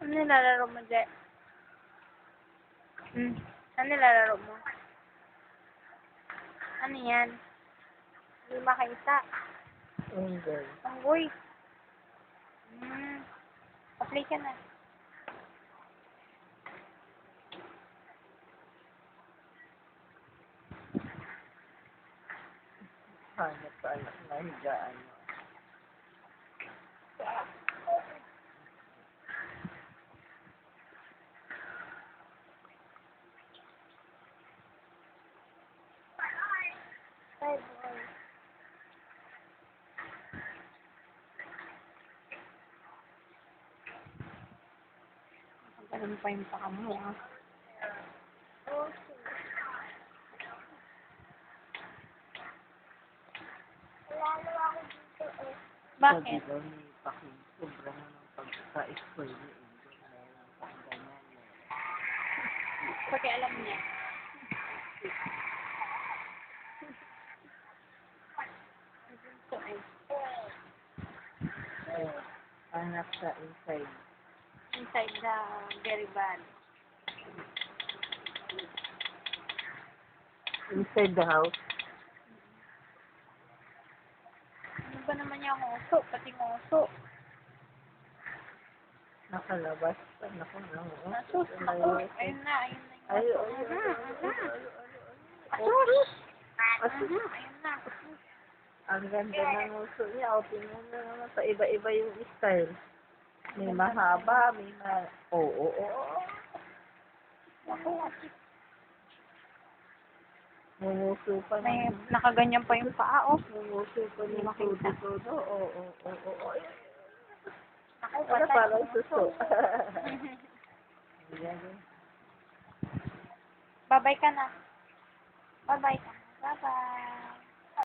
Ano nilalaro mo, Je? Ano nilalaro mo? Ano yan? Hindi makita. Angel. Unggoy. Pa-play ka na. Hanap ka anak na higaan mo. Bye, boy. Ganun pa yung paka mo, ah. Lalo ako dito eh. Bakit? Sabi daw ni Pakin, sobra na ng pagka-spoil ni Angel. Mayroon pang ganyan. Pati alam niya. Ito eh. Anak sa inside. Inside the very bad. Inside the house. Ano ba naman yung uso? Pati nguso. Nakalabas. Naku, Asus, naku. Ayun na, ayun na yung Ay, uso. Asus! Asus! Ayun na. Ang ganda ng uso niya. O, tingnan mo naman sa iba-iba yung style. May mahaba, may Oo. Naku. Mumuso pa May ng... nakaganyan pa yung paa, oh. Mumuso pa ng Makita. todo. Oo. Naku, Ano patay. parang suso. Ayan. Bye-bye ka na. Bye-bye ka na. Bye-bye.